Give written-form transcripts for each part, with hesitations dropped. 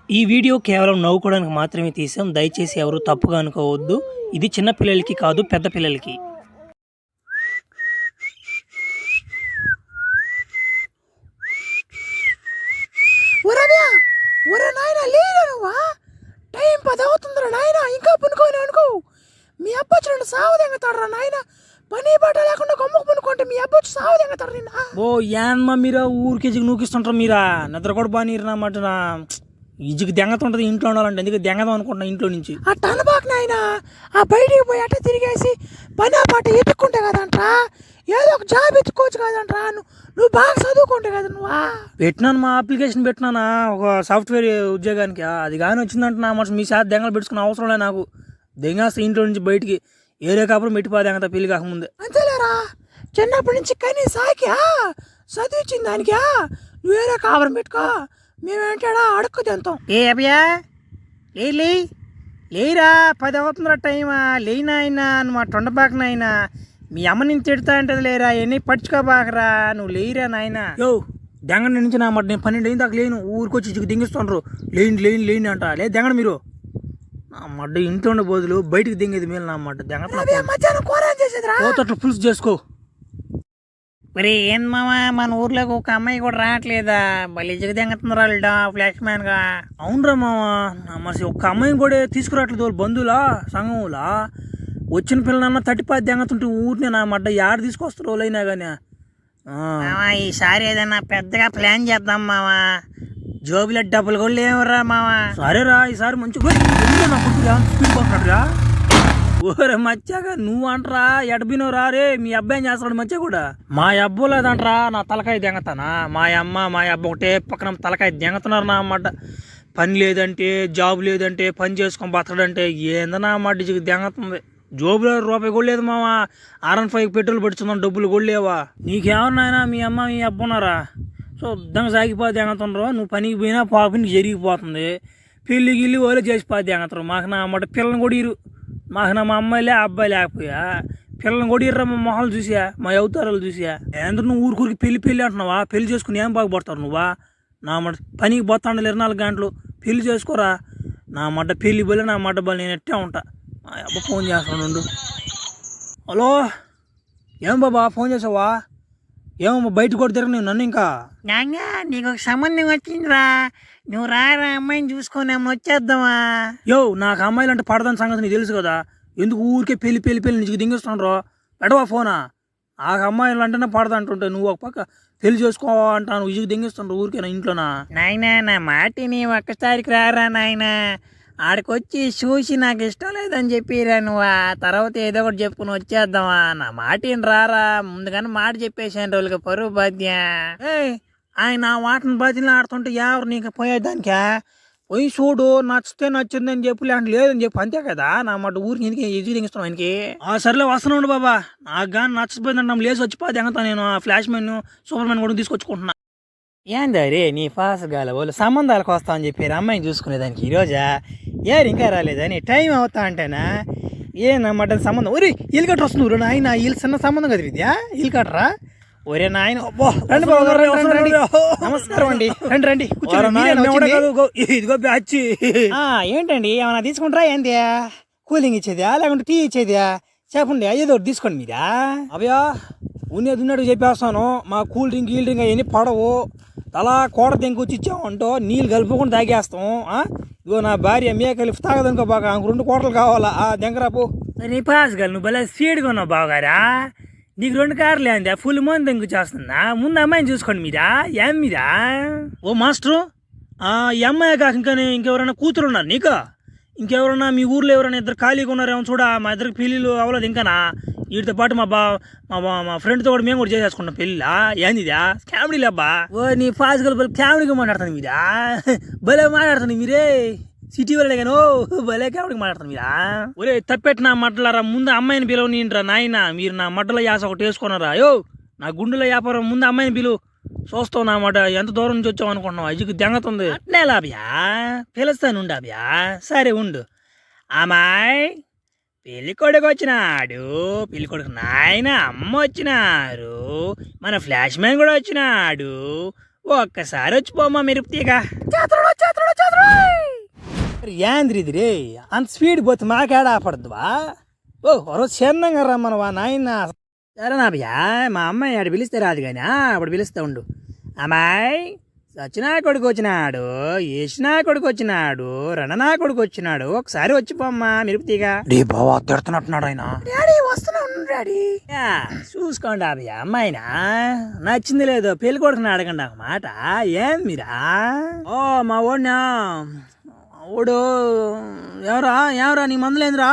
ఈ వీడియో కేవలం నవ్వుకోవడానికి మాత్రమే తీసాం. దయచేసి ఎవరు తప్పుగా అనుకోవద్దు. ఇది చిన్న పిల్లలకి కాదు, పెద్ద పిల్లలకి. టైం 10 అవుతుందిరా నాయన, ఇంకా పునుకోని అనుకో. మీ అబ్బ వచ్చిన సాగు తెంగతాడరా నాయన. పని బాట లేకుండా కొమ్మకు పునుకుంటే మీ అబ్బ వచ్చి సాగు తెంగతాడు నిన్న. ఓ యాన్మా మీరా ఊరికి నూకిస్తుంటారు మీరా. నిద్ర కూడా బాగా నీరునమాట. ఇజికి దెంగతుంటది ఇంట్లో ఉండాలంటే, ఎందుకు దెంగదాం అనుకుంటున్నా ఇంట్లో నుంచి. అట్ట అనబాకు నాయన. ఆ బయటికి పోయి అట్ట తిరిగేసి పని పాట ఎత్తుక్కుంటే కదంట్రా, ఏదో ఒక జాబ్ ఎత్తుకోవచ్చు కదంట్రా. నువ్వు బాగా చదువుకుంటే కదా. నువ్వా పెట్టినాను, మా అప్లికేషన్ పెట్టినానా ఒక సాఫ్ట్వేర్ ఉద్యోగానికి. అది కానీ వచ్చిందంటే నా మనసు మీ శాతం దెంగలు పెట్టుకునే అవసరం లేదు నాకు. దెంగేస్తా ఇంట్లో నుంచి బయటికి ఏరే కాపురం పెట్టిపో దెంగతా పెళ్లి కాకముందే. అంతేలేరా, చిన్నప్పటి నుంచి కనీ సాకియా చదివించిన దానికా నువ్వు ఏరే కాపురం పెట్టుకో. మేమేంటాడా అడుక్కు తింటాం. ఏ అభయా లేరా 10 అవుతుందిరా టైమా. లేనాయనా నువ్వు మా తొండబాకనాయనా. మీ అమ్మ నేను తిడతా అంటది. లేరా ఎన్ని పట్టుకోబాకరా, నువ్వు లేరా నాయన. యో దెంగండి నుంచి నా మాట. నేను 12 అయింది దాకా లేను. ఊరికొచ్చి ఇచ్చి దింగిస్తుండ్రు. లేని అంట. లేదు దెంగండి మీరు. నా మడ్డ ఇంట్లో ఉండే బదులు బయటికి దింగేది మేలు. నా మాట దెంగతట్లు పులుసు చేసుకో. మరి ఏం మామా, మన ఊర్లోకి ఒక అమ్మాయి కూడా రావట్లేదా? మళ్ళీ ఇజగ దెంగతున్నారా ఫ్లాష్ మ్యాన్ గా? అవునరా మామా, మరి ఒక్క అమ్మాయిని కూడా తీసుకురావట్లేదు. వాళ్ళు బంధువులా సంఘములా. వచ్చిన పిల్లలన్నా 30 దెంగతుంటే ఊరినే నా మడ్డ యాడ తీసుకొస్తారు వాళ్ళైనా కానీ. ఈసారి ఏదైనా పెద్దగా ప్లాన్ చేద్దాం మావా. జోబులో డబ్బులు కూడా లేవురా మావా. సరేరా ఈసారి మంచిగా స్పీడ్ పోతున్నాడురా. ఓరే మచ్చాగా నువ్వు అంటరా ఎడబినో రా రే. మీ అబ్బాయి ఏం చేస్తాడు మధ్య కూడా? మా అబ్బో లేదంటరా నా తలకాయ దెంగతానా. మా అబ్బ ఒకటే పక్కన తలకాయ దెంగతున్నారు నా అన్నమాట. పని లేదంటే, జాబ్ లేదంటే, పని చేసుకొని బతకడంటే ఏందన్నా అన్నమాట ఇజకి దెంగతుంది. జోబులో రూపాయి కూడా లేదు మావా. R15 పెట్రోల్ పెట్టుకుందాం, డబ్బులు కూడా లేవా. నీకేమన్నాయనా మీ అమ్మ మీ అబ్బున్నారా? సో ఉద్దంగా సాగిపోతే దెంగతుండ్రు. నువ్వు పనికి పోయినా పాపనికి జరిగిపోతుంది. పెళ్ళి గిల్లి వాళ్ళే చేసిపోతే దెంగతారు. మాకు నా అన్నమాట పిల్లల్ని కూడా ఇరు. మాకు నా మా అమ్మాయిలే అబ్బాయి లేకపోయా. పిల్లల్ని కూడా ఇర్రా. మా మొహాలు చూసా, మా అవతారాలు చూసా. ఏంద్ర నువ్వు ఊరికి పెళ్ళి అంటున్నావా? పెళ్లి చేసుకుని ఏం బాగుపడతారు నువ్వా? నా మాట పనికి పోతాండలు 24 గంటలు. పెళ్లి చేసుకోరా నా మాట. పెళ్లి బలి నా మాట బలి. నేను ఎట్టే ఉంటా. మా అబ్బా ఫోన్ చేస్తాను. హలో ఏం బాబా ఫోన్ చేసావా? ఏమమ్మా బయట కూడా తిరగ నన్ను ఇంకా. నీకు ఒక సంబంధం వచ్చిందిరా, నువ్వు రారా అమ్మాయిని చూసుకొని వచ్చేద్దామా? యో నాకు అమ్మాయిలు అంటే పడదాని సంగతి నీకు తెలుసు కదా. ఎందుకు ఊరికే పెళ్లి నీకు దింగిస్తుండ్రో? పెడవా ఫోనా. ఆ అమ్మాయిలు అంటేనే పడదా అంటుంటే నువ్వు ఒక పక్క పెళ్లి చేసుకో అంటాను. ఇజుకు దింగిస్తుండ్రు ఊరికేనా ఇంట్లోనా? నాయనా నా మాటిని ఒక్కసారికి రారా నాయనా. ఆడికొచ్చి చూసి నాకు ఇష్టం లేదని చెప్పిరా నువ్వు. తర్వాత ఏదో ఒకటి చెప్పుకుని వచ్చేద్దామా. నా మాటిని రారా. ముందుగానే మాట చెప్పేసాను వాళ్ళకి పరువు బాధ్య. ఆయన ఆ మాటను బాధ్యలు ఆడుతుంటే ఎవరు నీకు పోయేదానికా? పోయి చూడు, నచ్చితే నచ్చిందని చెప్పు, లేదంటే లేదని చెప్పు, అంతే కదా. నా మాట ఊరికి ఎందుకు ఎదురు దింగిస్తాం ఆయనకి. సర్లే వస్తున్నాడు బాబా. నాకు కానీ నచ్చపోయిందంటే లేచి వచ్చిపోతే ఎంగతా నేను. ఫ్లాష్ మ్యాన్ సూపర్ మ్యాన్ కూడా తీసుకొచ్చుకుంటున్నా. ఏందా రే నీ ఫాస్ గాల వాళ్ళు సంబంధాలకు వస్తా అని చెప్పారు అమ్మాయిని చూసుకునేదానికి. ఈరోజా ఏరు ఇంకా రాలేదని టైం అవుతా అంటేనా ఏనమాట సంబంధం. ఒరే ఇల్లు కట్ట వస్తున్నారు నాయన. ఇల్లు చిన్న సంబంధం కదా ఇద్యా. ఇల్లు కట్టరా ఒరే నాయన. రండి బాబు రండి. నమస్కారం అండి. రండి ఇదిగో బ్యాచ్. ఏంటండి ఏమన్నా తీసుకుంటారా? ఏంది కూలింగ్ ఇచ్చేదా లేకుంటే టీ ఇచ్చేదా? చెప్పండి ఏదో తీసుకోండి మీరా. అభయా ఉన్నది ఉన్నట్టు చెప్పేస్తాను. మా కూల్ డ్రింక్ అవన్నీ పడవు. తలా కోట తెంకొచ్చి ఇచ్చామంటో నీళ్ళు కలుపుకుండా తాగేస్తాం. ఇగో నా భార్య కలిపి తాగదనుకో బాగా. 2 కోటలు కావాలా. దెంగరాపు నీ పాస్ గల. నువ్వు భలే స్పీడ్గా ఉన్నావు బాగారా. నీకు 2 కార్లు ఏంది ఫుల్ మంది తెంకు చేస్తుందా? ముందు అమ్మాయిని చూసుకోండి మీరా. ఏం మీరా? ఓ మాస్టరు ఈ అమ్మాయి కాక ఇంకెవరైనా కూతురు ఉన్నారు నీకు? ఇంకెవరన్నా మీ ఊర్లో ఎవరైనా ఇద్దరు ఖాళీగా ఉన్నారేమో చూడా. మా ఇద్దరికి పెళ్ళిళ్ళు అవ్వలేదు ఇంకానా. వీటితో పాటు మా ఫ్రెండ్తో కూడా మేము కూడా చేసేసుకుంటాం పెళ్ళిలా. ఏందిదా కామెడీలే అబ్బా. ఓ నీ ఫాస్గల్ బల్ కామెడీగా మాట్లాడుతుంది మీరా. భలే మాట్లాడుతుంది మీరే. సిటీ వాళ్ళే కానీ భలే కామెడీగా మాట్లాడుతుంది మీరా. ఒరే తప్పెట్టినా మడ్డలారా. ముందు అమ్మాయిని పిలువ నీంట్రా నాయన. మీరు నా మడ్డల యాస ఒకటి వేసుకున్నారా? అయ్యో నా గుండెల వ్యాపారం. ముందు అమ్మాయిని పిలువు. చూస్తావు నా మాట. ఎంత దూరం నుంచి వచ్చావు అనుకుంటున్నావు? అజికి దెంగతుంది. అట్నేలా అభ్యా పిలుస్తాను ఉండు అభ్యా. సరే ఉండు. అమ్మాయి పెళ్లి కొడుకు వచ్చినాడు. పెళ్లి కొడుకు నాయన అమ్మ వచ్చినారు. మన ఫ్లాష్ మ్యాన్ కూడా వచ్చినాడు. ఒక్కసారి వచ్చిపోమ్మా మెరుపుతీగా. యాంద్రి ఇది రే అంత స్పీడ్ పోతే మాకేడా ఆపడద్దువా ఓ రోజు చిన్నంగా రమ్మనవా నాయన సరేనా భయ్యా మా అమ్మాయి ఆడు పిలిస్తే రాదు కానీ అప్పుడు పిలుస్తూ ఉండు అమ్మాయి సచినా కొడుకు వచ్చినాడు ఏసినా కొడుకు వచ్చినాడు రణనా కొడుకు వచ్చినాడు ఒకసారి వచ్చిపోమ్మా మిరుపుతీగా డే బావా తిడుతున్నట్టున్నాడు ఆయన. డాడీ వస్తున్నా డాడీ. చూసుకోండి అభయ్య అమ్మాయినా నచ్చింది లేదో పెళ్లి కొడుకుని అడగండి ఒక మాట ఏం మీరా ఓ మా ఓడినా ఓడు ఎవరా నీ మందులేందిరా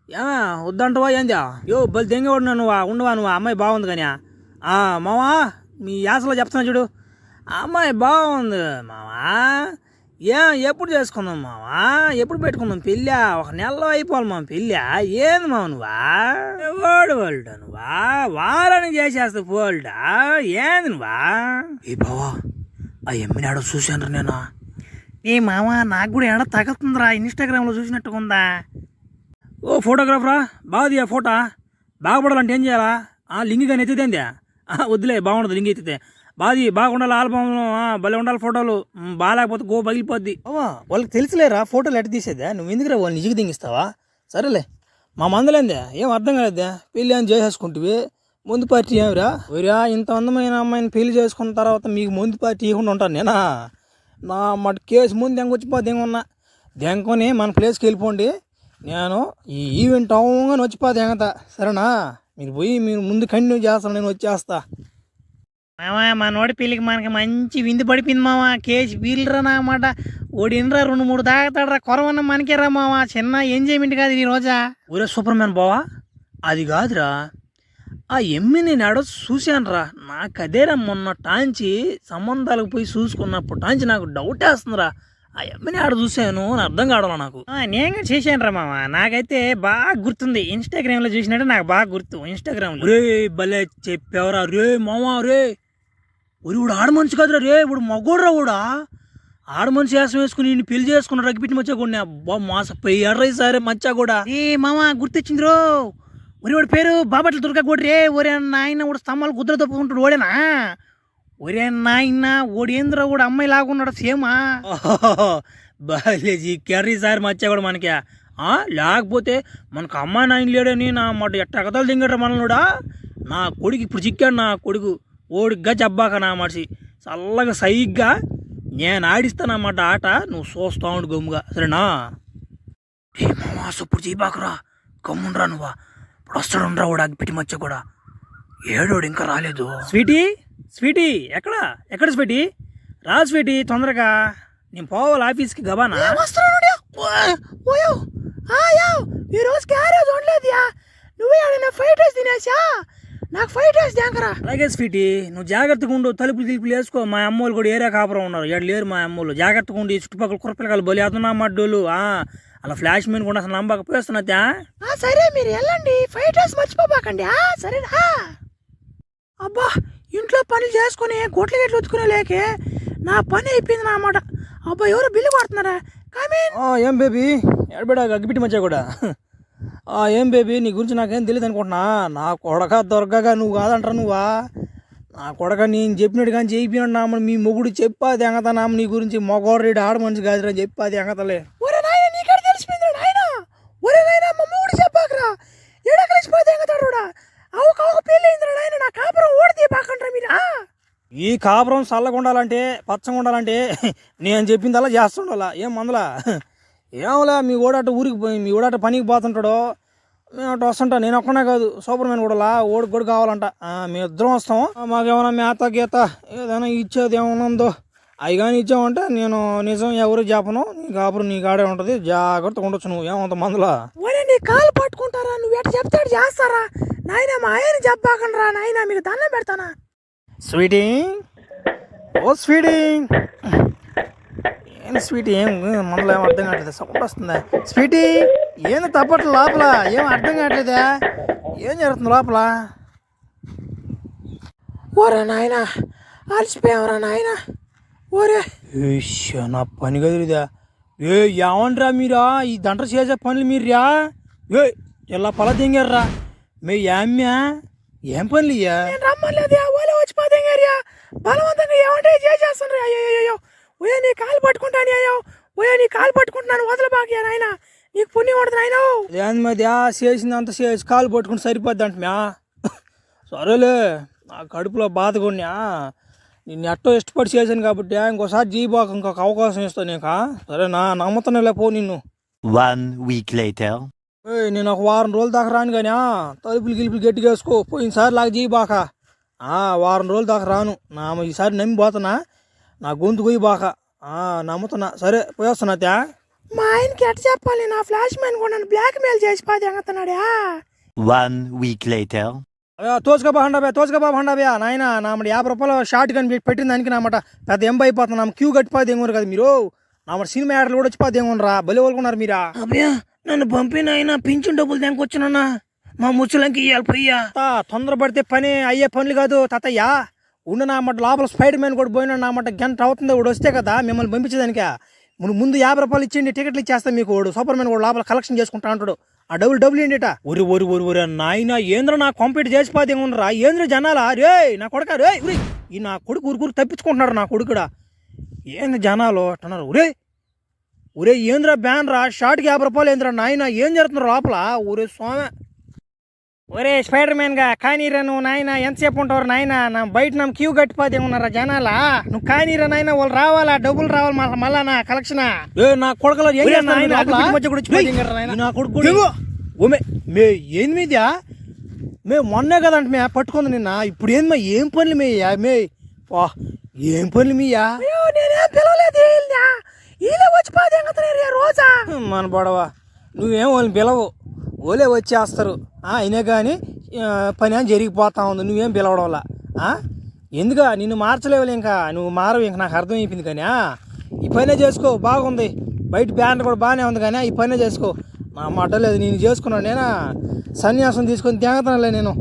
ఏమా వద్దంటవా ఏందా యో బలి దెంగ ఓడినా ఉండవా నువ్వు అమ్మాయి బాగుంది కానీ మావా మీ యాసలో చెప్తున్నా చూడు అమ్మాయి బాగుంది మావా ఎప్పుడు చేసుకుందాం మావా ఎప్పుడు పెట్టుకుందాం పెళ్ళి ఒక నెలలో అయిపోవాలి మా పెళ్ళి ఏంది మావ నువ్వా ఓడు నువ్వా వారానికి చేసేస్తావు పోల్డా ఏంది నువ్వా ఏ బావా ఆ ఎమ్మినాడో చూశాను నేను. ఏ మామ నాకు కూడా ఎడ తగులుతుందిరా ఇన్స్టాగ్రామ్లో చూసినట్టుగా ఉందా ఓ ఫోటోగ్రాఫరా బాగుంది ఆ ఫోటో బాగుపడాలంటే ఏం చేయాలా లింగి కానీ ఎత్తితేందా వద్దులే బాగుండదు లింగి ఎత్తితే బాగుండాలి ఆల్బమ్ భలే ఉండాలి ఫోటోలు బాగాలేకపోతే గో పగిలిపోద్ది వాళ్ళకి తెలుసులేరా ఫోటోలు ఎట్ట తీసేదా నువ్వు ఎందుకురా వాళ్ళు నిజంగా దింగిస్తావా సరేలే మా మందలేందే ఏం అర్థం కాలేదా పెళ్ళి అని చేసేసుకుంటువి ముందు పార్టీ ఏమిరా ఒరా ఇంత అందమైన అమ్మాయిని పెళ్లి చేసుకున్న తర్వాత మీకు ముందు పార్టీ ఇవ్వకుండా ఉంటాను నేనా నా మటు కేసు ముందు దెంగొచ్చిపోతే ఏమన్నా దెంకొని మన ప్లేస్కి వెళ్ళిపోండి నేను ఈ ఈవెంట్ అవగానే వచ్చిపోతే ఎంగతా సరేనా మీరు ముందు కంటిన్యూ చేస్తాను నేను వచ్చేస్తా మామా మా నోడి పెళ్ళికి మనకి మంచి విందు పడిపోయింది మామ కేజీ వీళ్ళరా అన్నమాట ఓడినరా 2-3 తాగుతాడరా కొరవన్న మనకేరా మామ చిన్న ఎంజాయ్మెంట్ కాదు ఈ రోజా ఊరే సూపర్ మ్యాన్ బావా అది కాదురా ఆ ఎమ్మి నేను ఆడో చూశానురా నాకు అదేరా మొన్న టాంచి సంబంధాలకు పోయి చూసుకున్నప్పుడు టాంచి నాకు డౌట్ వేస్తుందిరా ఆ ఎమ్మిని ఆడ చూశాను అర్థం కావడం నాకు నేను కూడా చేశాను రా మామ నాకైతే బాగా గుర్తుంది ఇన్స్టాగ్రామ్లో చూసినట్టు నాకు బాగా గుర్తు ఇన్స్టాగ్రామ్లో రే భలే చెప్పావురా రే మామ రే ఊడు ఆడ మనిషి కాదురా రే ఇప్పుడు మగోడ్రా కూడా ఆడ మనిషి వేసం వేసుకుని నేను పెళ్లి చేసుకున్నాడు రగ్గిపెట్టి మచ్చా కూడా అబ్బా మాసపోయి ఎర్రై సరే మచ్చా కూడా ఏ మామ గుర్తొచ్చింది రో ఒరి పేరు బాబట్ల దుర్గా కూడా రే ఒరే నాయన కూడా స్తంభాలు గుద్ర తప్పుకుంటాడు ఓడేనా ఒరే నాయన ఓడేంద్ర కూడా అమ్మాయి లాగున్నాడు సేమా బాలేజీ కర్రీ సార్ మచ్చా కూడా మనకి లేకపోతే మనకు అమ్మాయి నాయన లేడని నా మాట ఎట్ట కథలు దింగట మనలోడా నా కొడుకు ఇప్పుడు చిక్కాడు నా కొడుకు ఓడిగ్గా చెప్పాక నా మనిషి చల్లగా సైగ్గా నేను ఆడిస్తానన్నమాట ఆట నువ్వు చూస్తా ఉండు గమ్ముగా సరేనా ఏ మామా సప్పుడు చేయబాకరా గమ్ముండ్రా నువ్వా ఇప్పుడు వస్తాడుండ్రా వాడు అగ్గిపెట్టి మచ్చ కూడా ఏడోడు ఇంకా రాలేదు స్వీటీ ఎక్కడ స్వీటీ రా స్వీటీ తొందరగా నేను పోవాలి ఆఫీస్కి గబానా ఈరోజు క్యారేజ్ ఉండలేదుయా నువ్వే ఆడిన ఫ్రైడ్ రైస్ తినేసా నాకు ఫ్రైడ్ రైస్ దేంకరా అలాగే స్వీటీ నువ్వు జాగ్రత్తగా ఉండు తలుపులు వేసుకో మా అమ్మోళ్ళు కూడా ఏరియా కాపురం ఉన్నారు ఏడు లేరు మా అమ్మోళ్ళు జాగ్రత్తగా ఉండి చుట్టుపక్కల కుర్రపిల్లకాయలు బలి అతున్నా మడ్డోళ్ళు అలా ఫ్లాష్ మెయిన్ కూడా అసలు నమ్మకపోయేస్తున్నా సరే మీరు వెళ్ళండి ఫ్రైడ్ రైస్ మర్చిపోబాకండి సరేనా అబ్బా ఇంట్లో పనులు చేసుకుని గొట్లు గట్లు ఉతుకునే లేకే నా పని అయిపోయింది నా మాట అబ్బా ఎవరు బిల్లు కొడుతున్నారా ఏం బేబీ ఎడబెడా అగ్గిపెట్టి మచ్చా కూడా ఏం బేబీ నీ గురించి నాకేం తెలియదు అనుకుంటున్నా నా కొడక దొరకగా నువ్వు కాదంటారా నువ్వా నా కొడక నేను చెప్పినట్టు కానీ చేయిపోయినాడు నామ మీ మొగుడు చెప్పాది ఎంగతా నామ నీ గురించి మొగోడు ఆడ మనిషి కాదురా చెప్పాది ఎంగతలే తెలిసిపోయింది నాయన ఒరే నాయన మా మొగుడు చెప్పాకరా ఏడా కలిసిపోతే ఎంగతాడు అవక పెళ్ళయిందిరా నాయన నా కాపురం ఓడితే బాకంటారా మీరా ఈ కాపురం చల్లగా ఉండాలంటే పచ్చగా ఉండాలంటే నేను చెప్పింది అలా చేస్తుండాలా ఏం మందలా ఏమలా మీ ఓడాట ఊరికి పోయి మీ ఓడాట పనికి పోతుంటాడో మేము అటు వస్తుంటా నేను ఒక్కనే కాదు సూపర్ మ్యాన్ కూడా ఓడికి కూడా కావాలంట మేము ఇద్దరం వస్తాం మాకేమైనా మేత గీత ఏదైనా ఇచ్చేది ఏమైనా ఉందో అవి కానీ ఇచ్చామంటే నేను నిజం ఎవరు చెప్పను నీ కాపురం నీ కాడే ఉంటుంది జాగ్రత్తగా ఉండొచ్చు నువ్వు ఏమంత మందులా ఒరే నీ కాలు పట్టుకుంటారా నువ్వు ఎట్లా చెప్తాడు చేస్తారా నాయన మా ఆయన చెప్పాకండ్రా నాయన మీకు దండం పెడతానా స్వీటీ ఓ స్వీటీ ఏం స్వీటీ ఏం మనలో ఏం అర్థం కావట్లేదు సౌండ్ వస్తుందా స్వీటీ ఏంది తప్పట్లు లోపల ఏం అర్థం కావట్లేదా ఏం జరుగుతుంది లోపల ఓరా నాయన అలసిపోయావరా నాయన ఓరే నా పని కదిరిదా ఏమంటారా మీరా ఈ దంట చేసే పనులు మీరా ఇలా పొల దింగారా మీ ఏమ్యా ఏం పనులు ఇయ్యా రమ్మలేదు ఓలే వచ్చిపోతాం బలవంతంగా ఏమంటే చేసేస్తాను అయ్యో ఓయో నీ కాలు పట్టుకుంటాను అయ్యో పోయా నీ కాలు పట్టుకుంటున్నాను వదలబాకి నాయన నీకు పుణ్యం ఉండదు నాయన ఏంది మధ్య చేసిందంత చేసి కాలు పట్టుకుని సరిపోద్ది అంటున్నా. సరేలే నా కడుపులో బాధ కొన్నా నిన్ను ఎట్టో ఇష్టపడి చేశాను కాబట్టి ఇంకోసారి జీబాకు ఇంకొక అవకాశం ఇస్తాను నీకా. సరేనా నమ్ముతానులే పో నిన్ను. 1 week later. నేను ఒక వారం రోజుల దాకా రాను కానీ తలుపులు గిలుపులు గట్టిగా వేసుకో. పోయినసారి లాగా జీబాక వారం రోజుల దాకా రాను. ఈసారి నమ్మి పోతున్నా, నా గొంతు కొయ్యిబాక. నమ్ముతున్నా. సరే పోయేస్తున్నా త్యా. మా ఆయనకి ఎట్ట చెప్పాలి నా ఫ్లాష్ మ్యాన్ కూడా నన్ను బ్లాక్ మెయిల్ చేసి పాది అంగతున్నాడా. 1 week later. తోచుగా బాగుండా నాయన నామడు 50 రూపాయలు షార్ట్ కానీ పెట్టిన దానికి నామాట పెద్ద అయిపోతున్నా. క్యూ కట్టిపోతే ఏమన్నారు కదా మీరు. నామడు సినిమా యాడలు కూడా వచ్చిపోతే ఏమన్నారా బలి వాళ్ళకున్నారు మీరా. అబ్బా నన్ను పంపిన ఆయన పింఛన్ డబ్బులు తెంకొచ్చునన్నా మా ముచ్చలంకి ఇవ్వాలి పోయ్యా. తొందరపడితే పని అయ్యే పనులు కాదు తాతయ్య. ఉండు నామాట లోపల స్పైడర్ మ్యాన్ కూడా పోయినా నామాట గంట అవుతుంది. వాడు వస్తే కదా మిమ్మల్ని పంపించేదానికా. ముందు 50 రూపాయలు ఇచ్చేయండి, టికెట్లు ఇచ్చేస్తాం మీకు. వాడు సూపర్ మ్యాన్ కూడా లోపల కలెక్షన్ చేసుకుంటా అంటాడు. ఆ డబ్బులు ఏంటిట. ఒరి నాయన ఏంద్ర నా కంప్లీట్ చేసిపోతే ఏమన్నారా. ఏంద్ర జనాలా రే నా కొడుక రే ఈ నా కొడుకు ఊరుకూరు తప్పించుకుంటున్నాడు నా కొడుకుడా. ఏంది జనాలు అంటున్నారు. ఒరే ఏంద్ర బ్యాన్ రా షార్ట్కి 50 రూపాయలు ఏంద్రా నాయన ఏం జరుగుతున్నారు లోపల. ఒరే స్వామి ఒరే స్పైడర్ మ్యాన్ గా కానీరా నువ్వు నాయన ఎంతసేపు ఉంటావు నాయన. నా బయట నా క్యూ కట్టిపోతే ఉన్నారా జనాలా. నువ్వు కానీరా నాయన వాళ్ళు రావాలా డబ్బులు రావాలి మళ్ళా నా కలెక్షన్. నా కొడుకులో నా కొడుకు మే ఏంది మీద్యా మే మొన్నే కదంట మే పట్టుకుంది నిన్న. ఇప్పుడు ఏంది ఏం పనులు మేయా మే ఏం పనులు మీయా. నేనేం పిలవలేదు ఇలా వచ్చిపోతే రోజా మన బడవా నువ్వేం వాళ్ళని పిలవు ఓలే వచ్చేస్తారు. అయినా కానీ పని అని జరిగిపోతా ఉంది. నువ్వేం పిలవడం వల్ల ఎందుకా నిన్ను మార్చలేవులే. ఇంకా నువ్వు మారవు. ఇంక నాకు అర్థమైపోయింది. కానీ ఈ పనే చేసుకో బాగుంది. బయట బ్యానర్ కూడా బాగానే ఉంది కానీ ఈ పనే చేసుకో. నా మాట లేదు నేను చేసుకున్నాను. నేను సన్యాసం తీసుకొని త్యాగతనలే నేను.